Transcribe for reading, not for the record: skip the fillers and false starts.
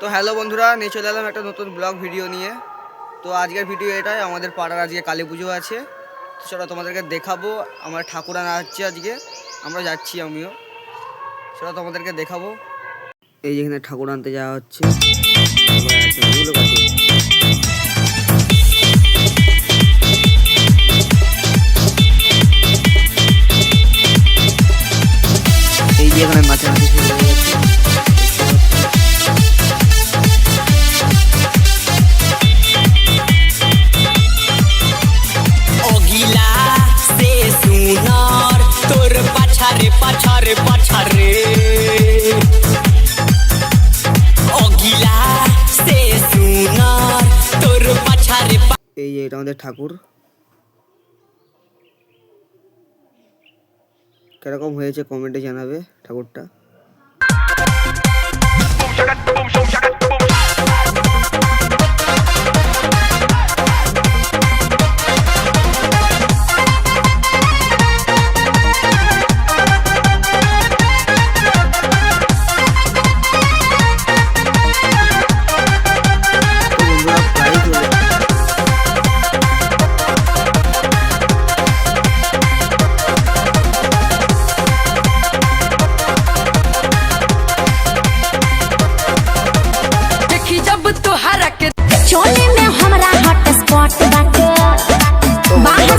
তো হ্যালো বন্ধুরা, নিয়ে চলে এলাম একটা নতুন ব্লগ ভিডিও নিয়ে। তো আজকের ভিডিও এটাই, আমাদের পাড়ার আজকে কালী পুজো আছে। তো সেটা তোমাদেরকে দেখাবো। আমার ঠাকুর আনা হচ্ছে আজকে, আমরা যাচ্ছি, আমিও সেটা তোমাদেরকে দেখাবো। এই যেখানে ঠাকুর আনতে যাওয়া হচ্ছে, এই যে এখানে মাঝামাঝি শুরু হয়ে গেছে। পাছারে পাছারে অগিলা সে সুনার তোর পাছারে। এই যে এটা আমাদের ঠাকুর, কিরকম হয়েছে কমেন্টে জানাবে ঠাকুরটা। चोले में हमरा हॉट स्पॉट बाटे। भालो